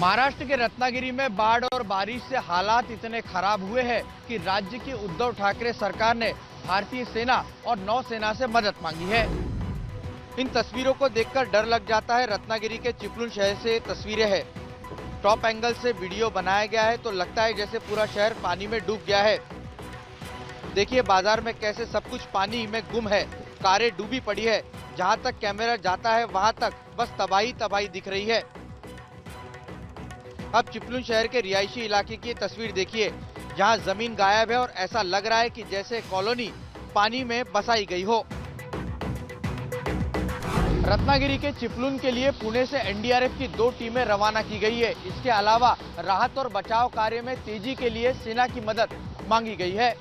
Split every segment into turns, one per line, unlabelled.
महाराष्ट्र के रत्नागिरी में बाढ़ और बारिश से हालात इतने खराब हुए हैं कि राज्य की उद्धव ठाकरे सरकार ने भारतीय सेना और नौसेना से मदद मांगी है। इन तस्वीरों को देखकर डर लग जाता है। रत्नागिरी के चिपलुन शहर से तस्वीरें हैं। टॉप एंगल से वीडियो बनाया गया है तो लगता है जैसे पूरा शहर पानी में डूब गया है। देखिए बाजार में कैसे सब कुछ पानी में गुम है, कारें डूबी पड़ी है। जहां तक कैमरा जाता है वहां तक बस तबाही तबाही दिख रही है। अब चिपलुन शहर के रिहायशी इलाके की तस्वीर देखिए, जहां जमीन गायब है और ऐसा लग रहा है कि जैसे कॉलोनी पानी में बसाई गई हो। रत्नागिरी के चिपलुन के लिए पुणे से एनडीआरएफ की 2 टीमें रवाना की गई है। इसके अलावा राहत और बचाव कार्य में तेजी के लिए सेना की मदद मांगी गई है।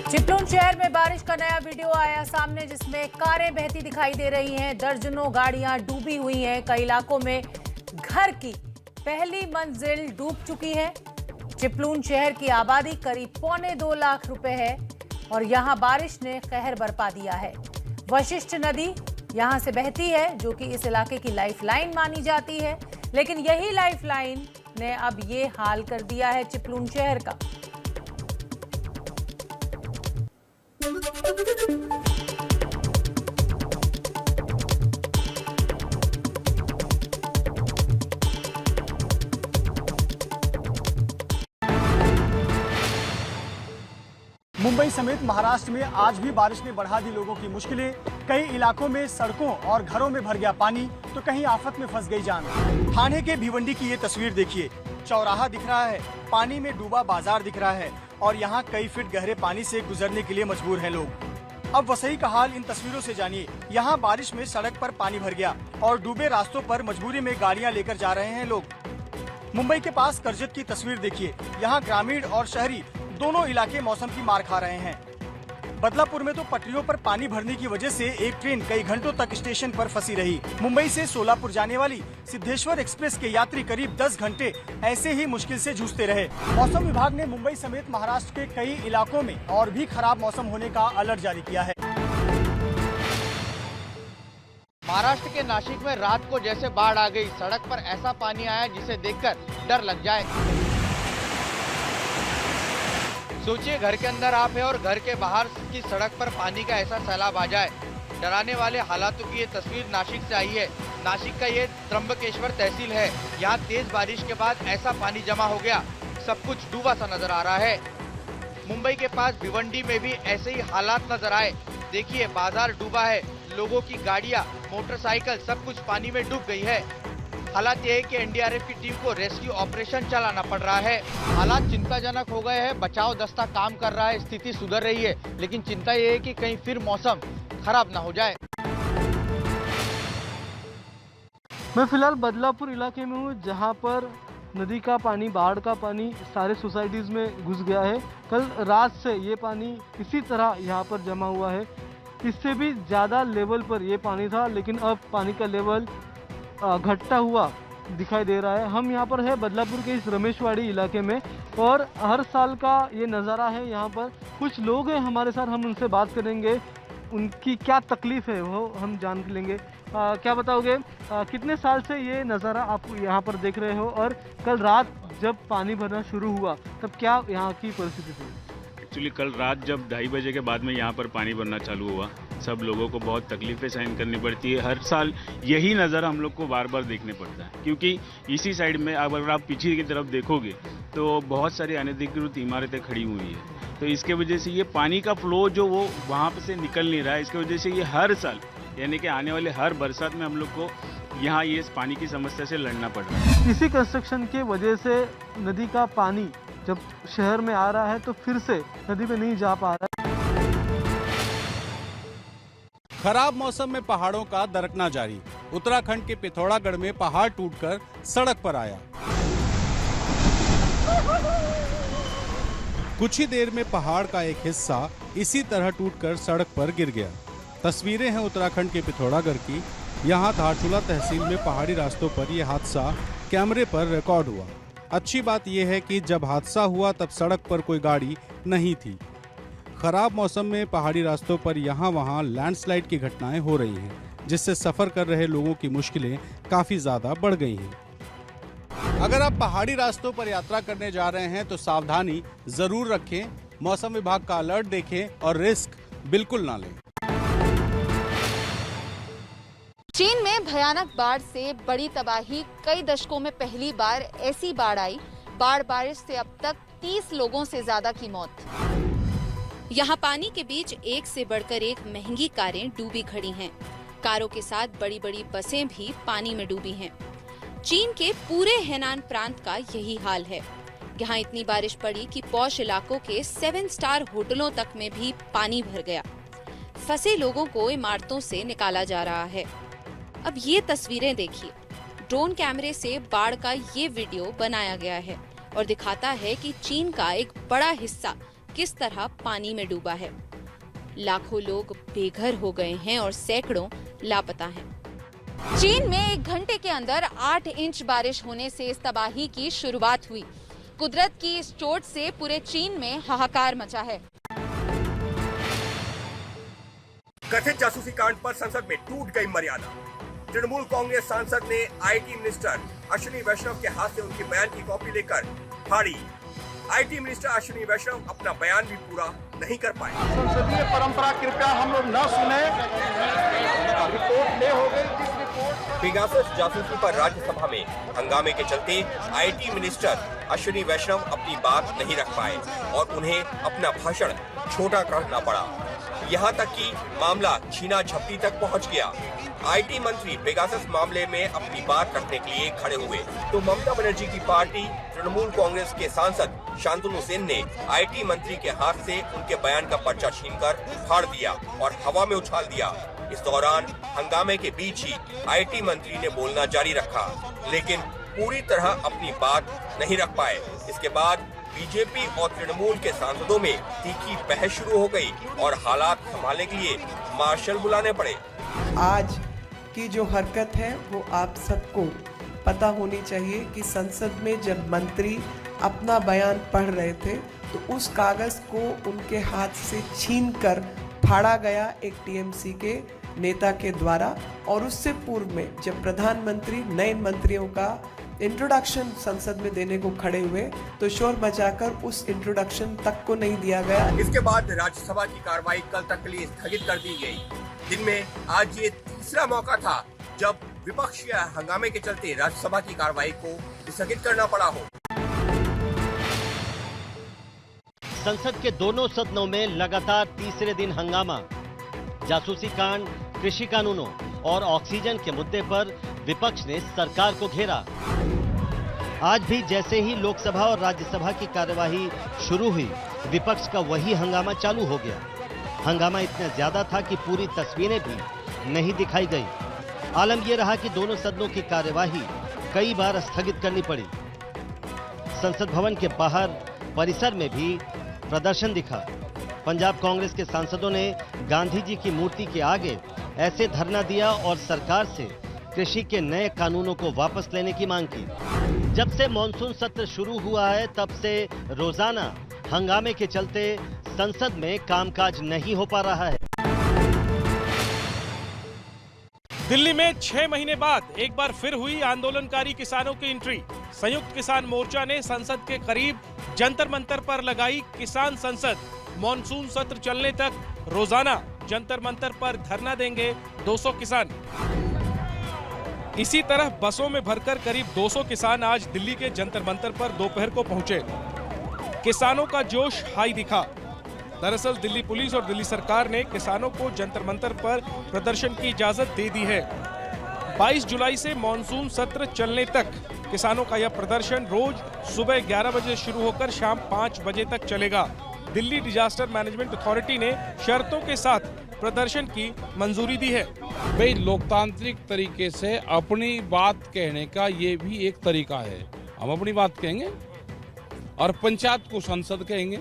चिपलुन शहर में बारिश का नया वीडियो आया सामने, जिसमें कारें बहती दिखाई दे रही हैं, दर्जनों गाड़ियां डूबी हुई हैं। कई इलाकों में घर की पहली मंजिल डूब चुकी है। चिपलुन शहर की आबादी करीब 1.25 लाख रुपए है और यहां बारिश ने कहर बरपा दिया है। वशिष्ठ नदी यहां से बहती है, जो कि इस इलाके की लाइफलाइन मानी जाती है, लेकिन यही लाइफलाइन ने अब ये हाल कर दिया है चिपलुन शहर का।
मुंबई समेत महाराष्ट्र में आज भी बारिश ने बढ़ा दी लोगों की मुश्किलें। कई इलाकों में सड़कों और घरों में भर गया पानी, तो कहीं आफत में फंस गई जान। ठाणे के भिवंडी की ये तस्वीर देखिए, चौराहा दिख रहा है, पानी में डूबा बाजार दिख रहा है और यहाँ कई फीट गहरे पानी से गुजरने के लिए मजबूर हैं लोग। अब वसई का हाल इन तस्वीरों से जानिए। यहाँ बारिश में सड़क पर पानी भर गया और डूबे रास्तों पर मजबूरी में गाड़ियाँ लेकर जा रहे हैं लोग। मुंबई के पास करजत की तस्वीर देखिए, यहाँ ग्रामीण और शहरी दोनों इलाके मौसम की मार खा रहे हैं। बदलापुर में तो पटरियों पर पानी भरने की वजह से एक ट्रेन कई घंटों तक स्टेशन पर फंसी रही। मुंबई से सोलापुर जाने वाली सिद्धेश्वर एक्सप्रेस के यात्री करीब 10 घंटे ऐसे ही मुश्किल से जूझते रहे। मौसम विभाग ने मुंबई समेत महाराष्ट्र के कई इलाकों में और भी खराब मौसम होने का अलर्ट जारी किया है।
महाराष्ट्र के नासिक में रात को जैसे बाढ़ आ गई। सड़क पर ऐसा पानी आया जिसे देखकर डर लग जाए। सोचिए घर के अंदर आप हैं और घर के बाहर की सड़क पर पानी का ऐसा सैलाब आ जाए। डराने वाले हालातों की ये तस्वीर नासिक से आई है। नासिक का ये त्र्यंबकेश्वर तहसील है। यहाँ तेज बारिश के बाद ऐसा पानी जमा हो गया, सब कुछ डूबा सा नजर आ रहा है। मुंबई के पास भिवंडी में भी ऐसे ही हालात नजर आए। देखिए बाजार डूबा है, लोगों की गाड़ियाँ, मोटरसाइकिल सब कुछ पानी में डूब गई है। हालात ये है कि एनडीआरएफ की टीम को रेस्क्यू ऑपरेशन चलाना पड़ रहा है। हालात चिंताजनक हो गए हैं। बचाव दस्ता काम कर रहा है, स्थिति सुधर रही है, लेकिन चिंता ये है कि कहीं फिर मौसम खराब ना हो जाए।
मैं फिलहाल बदलापुर इलाके में हूँ, जहाँ पर नदी का पानी, बाढ़ का पानी सारे सोसाइटीज में घुस गया है। कल रात से ये पानी इसी तरह यहाँ पर जमा हुआ है। इससे भी ज़्यादा लेवल पर ये पानी था, लेकिन अब पानी का लेवल घटता हुआ दिखाई दे रहा है। हम यहाँ पर है बदलापुर के इस रमेशवाड़ी इलाके में और हर साल का ये नज़ारा है। यहाँ पर कुछ लोग हैं हमारे साथ, हम उनसे बात करेंगे, उनकी क्या तकलीफ है वो हम जान लेंगे। क्या बताओगे, कितने साल से ये नज़ारा आप यहाँ पर देख रहे हो और कल रात जब पानी भरना शुरू हुआ तब क्या यहाँ की परिस्थिति थी?
एक्चुअली कल रात जब 2:30 बजे के बाद में यहाँ पर पानी भरना चालू हुआ, सब लोगों को बहुत तकलीफें सहन करनी पड़ती है। हर साल यही नज़ारा हम लोग को बार बार देखने पड़ता है, क्योंकि इसी साइड में अगर आप पीछे की तरफ देखोगे तो बहुत सारी अनधिकृत इमारतें खड़ी हुई है। तो इसके वजह से ये पानी का फ्लो जो वो वहाँ से निकल नहीं रहा है। इसकी वजह से ये हर साल यानी कि आने वाले हर बरसात में हम लोग को यहाँ ये पानी की समस्या से लड़ना पड़ रहा है।
इसी कंस्ट्रक्शन के वजह से नदी का पानी जब शहर में आ रहा है तो फिर से नदी में नहीं जा पा रहा है।
खराब मौसम में पहाड़ों का दरकना जारी। उत्तराखंड के पिथौरागढ़ में पहाड़ टूटकर सड़क पर आया। कुछ ही देर में पहाड़ का एक हिस्सा इसी तरह टूटकर सड़क पर गिर गया। तस्वीरें हैं उत्तराखंड के पिथौरागढ़ की। यहाँ धारचूला तहसील में पहाड़ी रास्तों पर यह हादसा कैमरे पर रिकॉर्ड हुआ। अच्छी बात यह है कि जब हादसा हुआ तब सड़क पर कोई गाड़ी नहीं थी। खराब मौसम में पहाड़ी रास्तों पर यहाँ वहाँ लैंडस्लाइड की घटनाएं हो रही हैं। जिससे सफर कर रहे लोगों की मुश्किलें काफी ज्यादा बढ़ गई हैं। अगर आप पहाड़ी रास्तों पर यात्रा करने जा रहे हैं तो सावधानी जरूर रखें, मौसम विभाग का अलर्ट देखें और रिस्क बिल्कुल ना लें।
चीन में भयानक बाढ़ से बड़ी तबाही। कई दशकों में पहली बार ऐसी बाढ़ आई। बाढ़ बारिश से अब तक 30 लोगों से ज्यादा की मौत। यहाँ पानी के बीच एक से बढ़कर एक महंगी कारें डूबी खड़ी हैं। कारों के साथ बड़ी बड़ी बसें भी पानी में डूबी हैं। चीन के पूरे हेनान प्रांत का यही हाल है। यहाँ इतनी बारिश पड़ी कि पॉश इलाकों के 7 स्टार होटलों तक में भी पानी भर गया। फंसे लोगों को इमारतों से निकाला जा रहा है। अब ये तस्वीरें देखिए। ड्रोन कैमरे से बाढ़ का ये वीडियो बनाया गया है और दिखाता है कि चीन का एक बड़ा हिस्सा किस तरह पानी में डूबा है। लाखों लोग बेघर हो गए हैं और सैकड़ों लापता हैं। चीन में 1 घंटे के अंदर 8 इंच बारिश होने से इस तबाही की शुरुआत हुई। कुदरत की इस चोट से पूरे चीन में हाहाकार मचा है।
कथित जासूसी कांड पर संसद में टूट गई मर्यादा। तृणमूल कांग्रेस सांसद ने आईटी मिनिस्टर अश्विनी वैष्णव के हाथ से उनके बयान की कॉपी लेकर फाड़ी। आईटी मिनिस्टर अश्विनी वैष्णव अपना बयान भी पूरा नहीं कर पाए।
संसदीय परंपरा कृपया हम लोग न सुने। रिपोर्ट ले हो गई।
पेगासस जासूसी पर राज्यसभा में हंगामे के चलते आईटी मिनिस्टर अश्विनी वैष्णव अपनी बात नहीं रख पाए और उन्हें अपना भाषण छोटा करना पड़ा। यहाँ तक कि मामला छीना झपटी तक पहुँच गया। आईटी मंत्री पेगासस मामले में अपनी बात रखने के लिए खड़े हुए तो ममता बनर्जी की पार्टी तृणमूल कांग्रेस के सांसद शांतनु सेन ने आईटी मंत्री के हाथ से उनके बयान का पर्चा छीनकर फाड़ दिया और हवा में उछाल दिया। इस दौरान हंगामे के बीच ही आईटी मंत्री ने बोलना जारी रखा, लेकिन पूरी तरह अपनी बात नहीं रख पाए। इसके बाद बीजेपी और तृणमूल के सांसदों में तीखी बहस शुरू हो गई और हालात संभालने के लिए मार्शल बुलाने पड़े।
आज की जो हरकत है वो आप सबको पता होनी चाहिए कि संसद में जब मंत्री अपना बयान पढ़ रहे थे तो उस कागज को उनके हाथ से छीनकर फाड़ा गया एक टीएमसी के नेता के द्वारा। और उससे पूर्व में जब प्रधानमंत्री नए मंत्रियों का इंट्रोडक्शन संसद में देने को खड़े हुए तो शोर मचाकर उस इंट्रोडक्शन तक को नहीं दिया गया।
इसके बाद राज्यसभा की कार्रवाई कल तक के लिए स्थगित कर दी गई। दिन में आज ये तीसरा मौका था जब विपक्षी हंगामे के चलते राज्यसभा की कार्रवाई को स्थगित करना पड़ा हो।
संसद के दोनों सदनों में लगातार तीसरे दिन हंगामा। जासूसी कांड, कृषि कानूनों और ऑक्सीजन के मुद्दे पर विपक्ष ने सरकार को घेरा। आज भी जैसे ही लोकसभा और राज्यसभा की कार्यवाही शुरू हुई, विपक्ष का वही हंगामा चालू हो गया। हंगामा इतना ज्यादा था कि पूरी तस्वीरें भी नहीं दिखाई गई। आलम यह रहा कि दोनों सदनों की कार्यवाही कई बार स्थगित करनी पड़ी। संसद भवन के बाहर परिसर में भी प्रदर्शन दिखा। पंजाब कांग्रेस के सांसदों ने गांधी जी की मूर्ति के आगे ऐसे धरना दिया और सरकार से कृषि के नए कानूनों को वापस लेने की मांग की। जब से मॉनसून सत्र शुरू हुआ है तब से रोजाना हंगामे के चलते संसद में कामकाज नहीं हो पा रहा है।
दिल्ली में 6 महीने बाद एक बार फिर हुई आंदोलनकारी किसानों की एंट्री। संयुक्त किसान मोर्चा ने संसद के करीब जंतर मंतर पर लगाई किसान संसद। मॉनसून सत्र चलने तक रोजाना जंतर मंतर पर धरना देंगे 200 किसान। इसी तरह बसों में भरकर करीब 200 किसान आज दिल्ली के जंतर मंतर पर दोपहर को पहुंचे। किसानों का जोश हाई दिखा। दरअसल दिल्ली पुलिस और दिल्ली सरकार ने किसानों को जंतर मंतर पर प्रदर्शन की इजाजत दे दी है। 22 जुलाई से मॉनसून सत्र चलने तक किसानों का यह प्रदर्शन रोज सुबह 11 बजे शुरू होकर शाम 5 बजे तक चलेगा। दिल्ली डिजास्टर मैनेजमेंट अथॉरिटी ने शर्तों के साथ प्रदर्शन की मंजूरी दी है।
भाई लोकतांत्रिक तरीके से अपनी बात कहने का ये भी एक तरीका है। हम अपनी बात कहेंगे और पंचायत को संसद कहेंगे,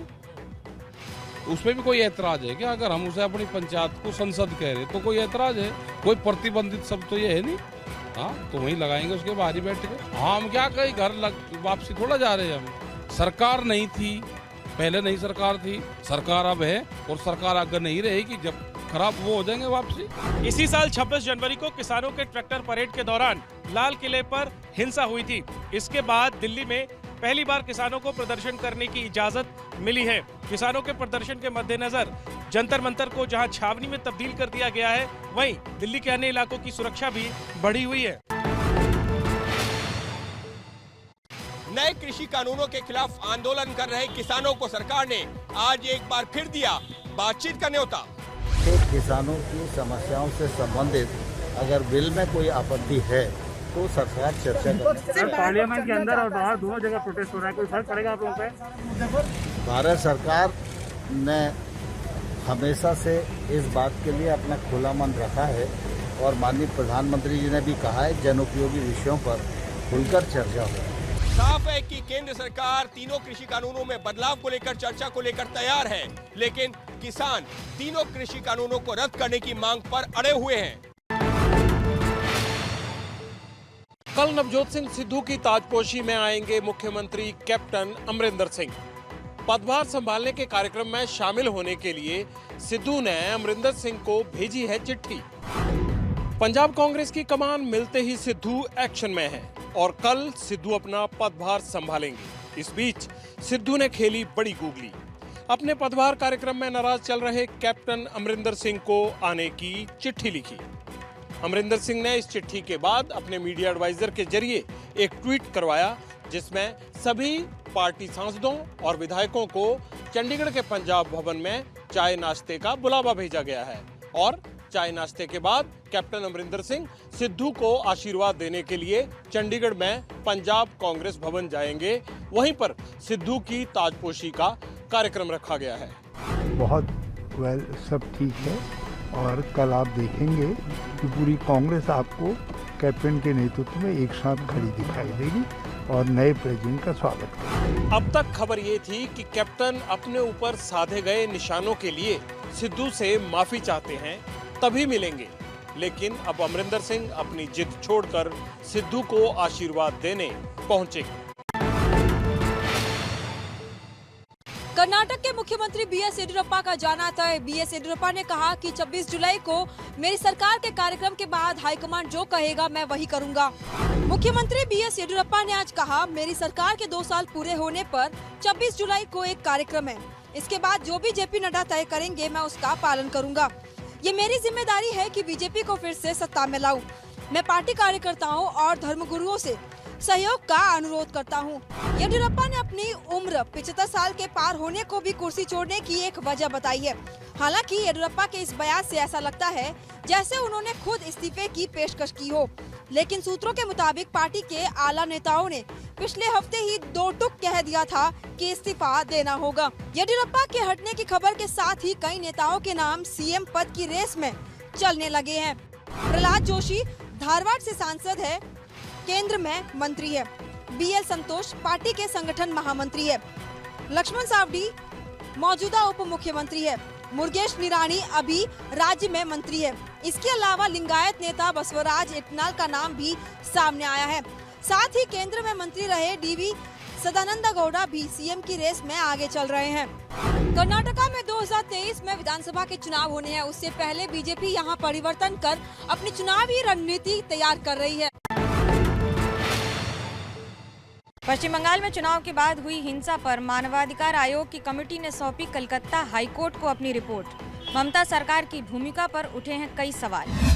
उसमें भी कोई ऐतराज है क्या? अगर हम उसे अपनी पंचायत को संसद कह रहे तो कोई ऐतराज है? कोई प्रतिबंधित शब्द तो ये है नहीं। हाँ, तो वहीं लगाएंगे उसके बाहर ही बैठ के। हाँ, हम क्या कहीं घर वापसी थोड़ा जा रहे हैं। हम सरकार नहीं थी, पहले नहीं सरकार थी, सरकार अब है और सरकार अगर नहीं रहेगी जब खराब वो हो जाएंगे वापसी।
इसी साल 26 जनवरी को किसानों के ट्रैक्टर परेड के दौरान लाल किले पर हिंसा हुई थी। इसके बाद दिल्ली में पहली बार किसानों को प्रदर्शन करने की इजाजत मिली है। किसानों के प्रदर्शन के मद्देनजर जंतर मंतर को जहां छावनी में तब्दील कर दिया गया है, वहीं दिल्ली के अन्य इलाकों की सुरक्षा भी बढ़ी हुई है।
नए कृषि कानूनों के खिलाफ आंदोलन कर रहे किसानों को सरकार ने आज एक बार फिर दिया बातचीत का न्योता।
किसानों की समस्याओं से संबंधित अगर बिल में कोई आपत्ति है तो सरकार चर्चा करे।
पार्लियामेंट के अंदर और बाहर दोनों जगह प्रोटेस्ट हो रहा है, कोई फर्क पड़ेगा आप लोगों पे?
भारत सरकार ने हमेशा से इस बात के लिए अपना खुला मन रखा है और माननीय प्रधानमंत्री जी ने भी कहा है जनोपयोगी विषयों पर खुलकर चर्चा हो।
साफ है कि केंद्र सरकार तीनों कृषि कानूनों में बदलाव को लेकर चर्चा को लेकर तैयार है, लेकिन किसान तीनों कृषि कानूनों को रद्द करने की मांग पर अड़े हुए हैं।
कल नवजोत सिंह सिद्धू की ताजपोशी में आएंगे मुख्यमंत्री कैप्टन अमरिंदर सिंह। पदभार संभालने के कार्यक्रम में शामिल होने के लिए सिद्धू ने अमरिंदर सिंह को भेजी है चिट्ठी। पंजाब कांग्रेस की कमान मिलते ही सिद्धू एक्शन में है और कल सिद्धू अपना पदभार संभालेंगे। इस बीच सिद्धू ने खेली बड़ी गूगली। अपने पदभार कार्यक्रम में नाराज चल रहे कैप्टन अमरिंदर सिंह को आने की चिट्ठी लिखी। अमरिंदर सिंह ने इस चिट्ठी के बाद अपने मीडिया एडवाइजर के जरिए एक ट्वीट करवाया, जिसमें सभी पार्टी सांसदों और विधायकों को चंडीगढ़ के पंजाब भवन में चाय नाश्ते का बुलावा भेजा गया है और चाय नाश्ते के बाद कैप्टन अमरिंदर सिंह सिद्धू को आशीर्वाद देने के लिए चंडीगढ़ में पंजाब कांग्रेस भवन जाएंगे। वहीं पर सिद्धू की ताजपोशी का कार्यक्रम रखा गया है।
बहुत सब ठीक है और कल आप देखेंगे कि पूरी कांग्रेस आपको कैप्टन के नेतृत्व में एक साथ खड़ी दिखाई देगी और नए प्रेसिडेंट का स्वागत करेगी।
अब तक खबर ये थी कि कैप्टन अपने ऊपर साधे गए निशानों के लिए सिद्धू से माफी चाहते हैं, तभी मिलेंगे। लेकिन अब अमरिंदर सिंह अपनी जिद छोड़कर सिद्धू को आशीर्वाद देने पहुंचेंगे।
कर्नाटक के मुख्यमंत्री बीएस येडियुरप्पा का जाना तय। बीएस येडियुरप्पा ने कहा कि 26 जुलाई को मेरी सरकार के कार्यक्रम के बाद हाईकमान जो कहेगा मैं वही करूंगा। मुख्यमंत्री बीएस येडियुरप्पा ने आज कहा, मेरी सरकार के 2 साल पूरे होने पर 26 जुलाई को एक कार्यक्रम है। इसके बाद जो भी जेपी नड्डा तय करेंगे मैं उसका पालन करूंगा। ये मेरी जिम्मेदारी है कि बीजेपी को फिर से सत्ता में लाऊं। मैं पार्टी कार्यकर्ताओं और धर्मगुरुओं से सहयोग का अनुरोध करता हूं। येडियुरप्पा ने अपनी उम्र 75 साल के पार होने को भी कुर्सी छोड़ने की एक वजह बताई है। हालांकि येडियुरप्पा के इस बयान से ऐसा लगता है जैसे उन्होंने खुद इस्तीफे की पेशकश की हो, लेकिन सूत्रों के मुताबिक पार्टी के आला नेताओं ने पिछले हफ्ते ही 2 टूक कह दिया था कि इस्तीफा देना होगा। येडियुरप्पा के हटने की खबर के साथ ही कई नेताओं के नाम सीएम पद की रेस में चलने लगे हैं। प्रहलाद जोशी धारवाड़ से सांसद है, केंद्र में मंत्री है। बीएल संतोष पार्टी के संगठन महामंत्री है। लक्ष्मण सावड़ी मौजूदा उप मुख्यमंत्री है। मुरुगेश निराणी अभी राज्य में मंत्री है। इसके अलावा लिंगायत नेता बसवराज इटनाल का नाम भी सामने आया है। साथ ही केंद्र में मंत्री रहे डीवी सदानंद गौड़ा भी सीएम की रेस में आगे चल रहे हैं। कर्नाटका में 2023 में विधानसभा के चुनाव होने हैं। उससे पहले बीजेपी यहां परिवर्तन कर अपनी चुनावी रणनीति तैयार कर रही है।
पश्चिम बंगाल में चुनाव के बाद हुई हिंसा पर मानवाधिकार आयोग की कमेटी ने सौंपी कलकत्ता हाईकोर्ट को अपनी रिपोर्ट। ममता सरकार की भूमिका पर उठे हैं कई सवाल।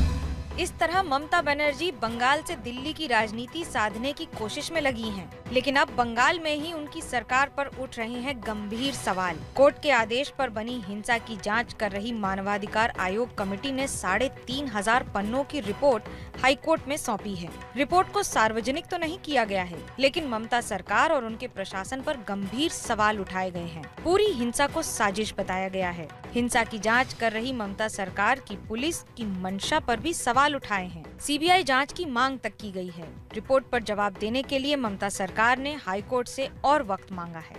इस तरह ममता बनर्जी बंगाल से दिल्ली की राजनीति साधने की कोशिश में लगी हैं, लेकिन अब बंगाल में ही उनकी सरकार पर उठ रहे हैं गंभीर सवाल। कोर्ट के आदेश पर बनी हिंसा की जांच कर रही मानवाधिकार आयोग कमेटी ने 3,500 पन्नों की रिपोर्ट हाईकोर्ट में सौंपी है। रिपोर्ट को सार्वजनिक तो नहीं किया गया है, लेकिन ममता सरकार और उनके प्रशासन पर गंभीर सवाल उठाए गए हैं। पूरी हिंसा को साजिश बताया गया है। हिंसा की जांच कर रही ममता सरकार की पुलिस की मंशा पर भी सवाल उठाए हैं। सीबीआई जांच की मांग तक की गई है। रिपोर्ट पर जवाब देने के लिए ममता सरकार ने हाईकोर्ट से और वक्त मांगा है।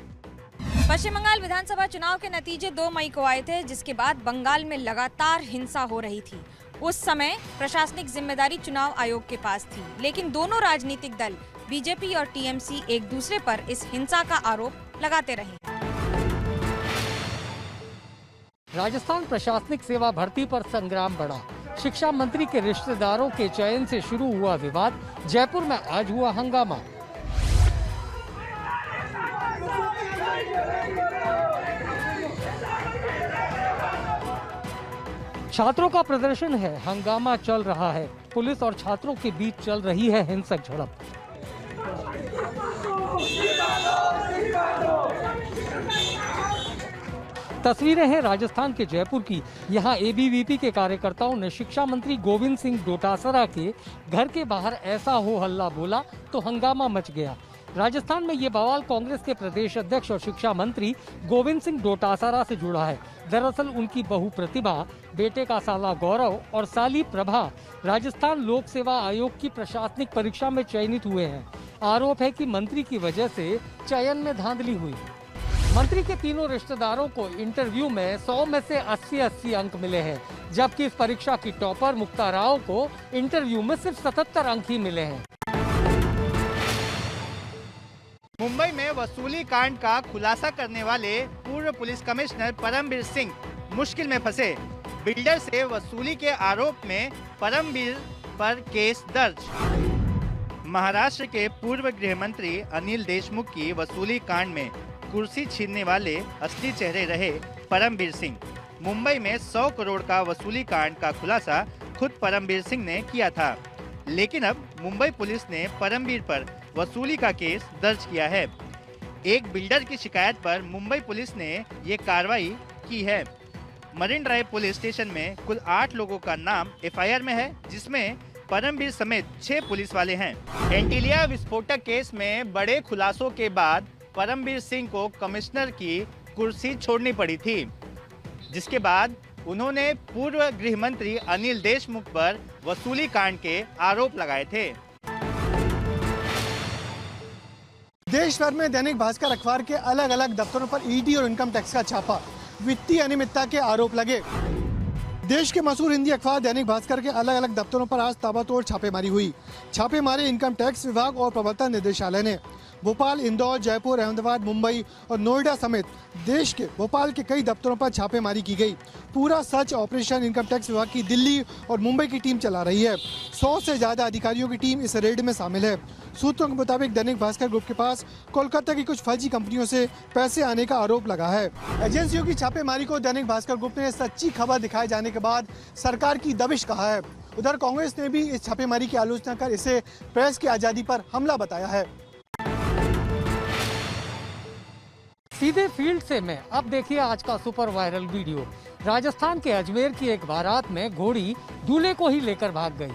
पश्चिम बंगाल विधानसभा चुनाव के नतीजे 2 मई को आए थे, जिसके बाद बंगाल में लगातार हिंसा हो रही थी। उस समय प्रशासनिक जिम्मेदारी चुनाव आयोग के पास थी, लेकिन दोनों राजनीतिक दल बीजेपी और टीएमसी एक दूसरे पर इस हिंसा का आरोप लगाते रहे।
राजस्थान प्रशासनिक सेवा भर्ती पर संग्राम बढ़ा। शिक्षा मंत्री के रिश्तेदारों के चयन से शुरू हुआ विवाद। जयपुर में आज हुआ हंगामा। छात्रों का प्रदर्शन है, हंगामा चल रहा है। पुलिस और छात्रों के बीच चल रही है हिंसक झड़प। तस्वीरें हैं राजस्थान के जयपुर की। यहां एबीवीपी के कार्यकर्ताओं ने शिक्षा मंत्री गोविंद सिंह डोटासरा के घर के बाहर ऐसा हो हल्ला बोला तो हंगामा मच गया। राजस्थान में ये बवाल कांग्रेस के प्रदेश अध्यक्ष और शिक्षा मंत्री गोविंद सिंह डोटासरा से जुड़ा है। दरअसल उनकी बहू प्रतिभा, बेटे का साला गौरव और साली प्रभा राजस्थान लोक सेवा आयोग की प्रशासनिक परीक्षा में चयनित हुए हैं। आरोप है कि मंत्री की वजह से चयन में धांधली हुई। मंत्री के तीनों रिश्तेदारों को इंटरव्यू में 100 में से 80 अंक मिले हैं, जबकि इस परीक्षा की टॉपर मुक्ता राव को इंटरव्यू में सिर्फ 77 अंक ही मिले हैं।
मुंबई में वसूली कांड का खुलासा करने वाले पूर्व पुलिस कमिश्नर परमबीर सिंह मुश्किल में फंसे। बिल्डर से वसूली के आरोप में परमबीर पर केस दर्ज। महाराष्ट्र के पूर्व गृह मंत्री अनिल देशमुख की वसूली कांड में कुर्सी छीनने वाले असली चेहरे रहे परमबीर सिंह। मुंबई में 100 करोड़ का वसूली कांड का खुलासा खुद परमबीर सिंह ने किया था, लेकिन अब मुंबई पुलिस ने परमबीर पर वसूली का केस दर्ज किया है। एक बिल्डर की शिकायत पर मुंबई पुलिस ने ये कार्रवाई की है। मरीन ड्राइव पुलिस स्टेशन में कुल 8 लोगों का नाम एफआईआर में है, जिसमें परमबीर समेत 6 पुलिस वाले हैं। एंटीलिया विस्फोटक केस में बड़े खुलासों के बाद परमबीर सिंह को कमिश्नर की कुर्सी छोड़नी पड़ी थी, जिसके बाद उन्होंने पूर्व गृह मंत्री अनिल देशमुख पर वसूली कांड के आरोप लगाए थे।
देश भर में दैनिक भास्कर अखबार के अलग अलग दफ्तरों पर ईडी और इनकम टैक्स का छापा। वित्तीय अनियमितता के आरोप लगे। देश के मशहूर हिंदी अखबार दैनिक भास्कर के अलग अलग दफ्तरों पर आज ताबड़तोड़ छापेमारी हुई। छापे मारे इनकम टैक्स विभाग और प्रवर्तन निदेशालय ने। भोपाल, इंदौर, जयपुर, अहमदाबाद, मुंबई और नोएडा समेत देश के भोपाल के कई दफ्तरों पर छापेमारी की गई। पूरा सर्च ऑपरेशन इनकम टैक्स विभाग की दिल्ली और मुंबई की टीम चला रही है। 100 से ज्यादा अधिकारियों की टीम इस रेड में शामिल है। सूत्रों के मुताबिक दैनिक भास्कर ग्रुप के पास कोलकाता की कुछ फर्जी कंपनियों से पैसे आने का आरोप लगा है। एजेंसियों की छापेमारी को दैनिक भास्कर ग्रुप ने सच्ची खबर दिखाए जाने के बाद सरकार की दबिश कहा है। उधर कांग्रेस ने भी इस छापेमारी की आलोचना कर इसे प्रेस की आजादी पर हमला बताया है।
सीधे फील्ड से मैं अब देखिए आज का सुपर वायरल वीडियो। राजस्थान के अजमेर की एक बारात में घोड़ी दूल्हे को ही लेकर भाग गई।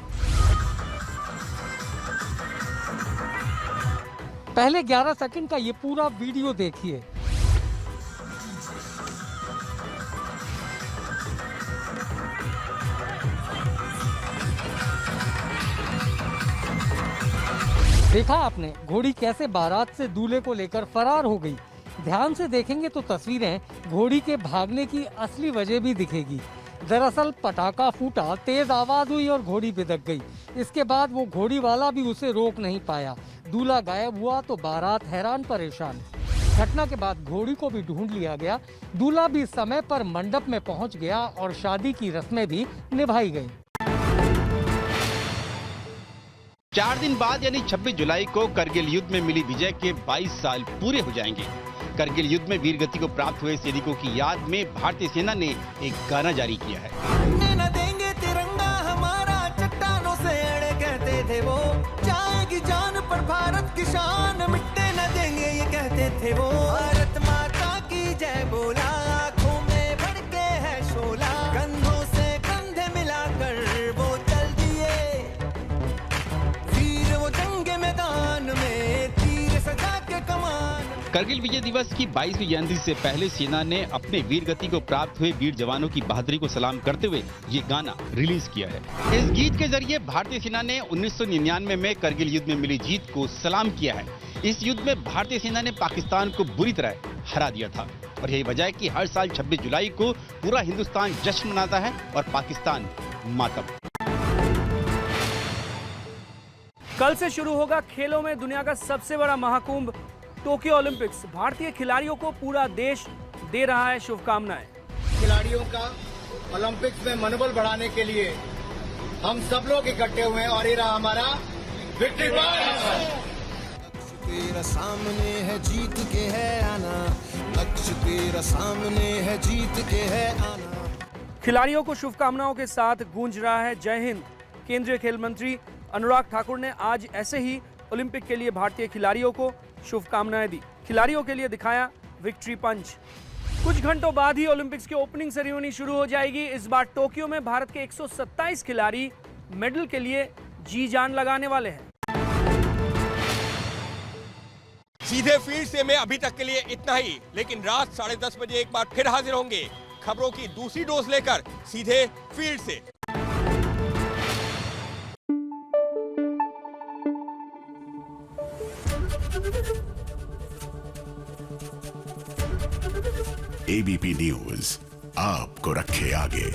पहले 11 सेकंड का ये पूरा वीडियो देखिए। देखा आपने घोड़ी कैसे बारात से दूल्हे को लेकर फरार हो गई। ध्यान से देखेंगे तो तस्वीरें घोड़ी के भागने की असली वजह भी दिखेगी। दरअसल पटाखा फूटा, तेज आवाज हुई और घोड़ी बिदक गई। इसके बाद वो घोड़ी वाला भी उसे रोक नहीं पाया। दूल्हा गायब हुआ तो बारात हैरान परेशान। घटना के बाद घोड़ी को भी ढूंढ लिया गया। दूल्हा भी समय पर मंडप में पहुंच गया और शादी की रस्में भी निभाई गई।
4 दिन बाद यानी 26 जुलाई को करगिल युद्ध में मिली विजय के 22 साल पूरे हो जाएंगे। करगिल युद्ध में वीर गति को प्राप्त हुए सैनिकों की याद में भारतीय सेना ने एक गाना जारी किया है।
न देंगे तिरंगा हमारा, चट्टानों से अड़े कहते थे वो, जाएगी जान पर भारत की शान, मिटने न देंगे ये कहते थे वो। भारत माता की जय बोला, आंखों में भर के है शोला, कंधों से कंधे मिलाकर वो चल दिए वीर, वो जंग के मैदान में तीर सजा के कमान।
करगिल विजय दिवस की 22वीं जयंती से पहले सेना ने अपने वीर गति को प्राप्त हुए वीर जवानों की बहादुरी को सलाम करते हुए ये गाना रिलीज किया है। इस गीत के जरिए भारतीय सेना ने 1999 में करगिल युद्ध में मिली जीत को सलाम किया है। इस युद्ध में भारतीय सेना ने पाकिस्तान को बुरी तरह हरा दिया था और यही वजह है कि हर साल 26 जुलाई को पूरा हिंदुस्तान जश्न मनाता है और पाकिस्तान मातम।
कल से शुरू होगा खेलों में दुनिया का सबसे बड़ा महाकुंभ टोक्यो ओलंपिक्स। भारतीय खिलाड़ियों को पूरा देश दे रहा है शुभकामनाएं।
खिलाड़ियों का ओलंपिक्स में मनोबल बढ़ाने के लिए हम सब लोग इकट्ठे हुए हैं और ये रहा हमारा विक्ट्री पॉइंट।
तेरा सामने है जीत के है आना, लक्ष्य तेरा सामने है जीत के है आना।
खिलाड़ियों को शुभकामनाओं के साथ गूंज रहा है जय हिंद। केंद्रीय खेल मंत्री अनुराग ठाकुर ने आज ऐसे ही ओलंपिक के लिए भारतीय खिलाड़ियों को शुभकामनाएं दी। खिलाड़ियों के लिए दिखाया विक्ट्री पंच। कुछ घंटों बाद ही ओलंपिक्स की ओपनिंग सेरेमनी शुरू हो जाएगी। इस बार टोक्यो में भारत के 127 खिलाड़ी मेडल के लिए जी जान लगाने वाले हैं।
सीधे फील्ड से मैं अभी तक के लिए इतना ही, लेकिन रात 10:30 बजे एक बार फिर हाजिर होंगे खबरों की दूसरी डोज लेकर सीधे फील्ड से।
एबीपी न्यूज आपको रखे आगे।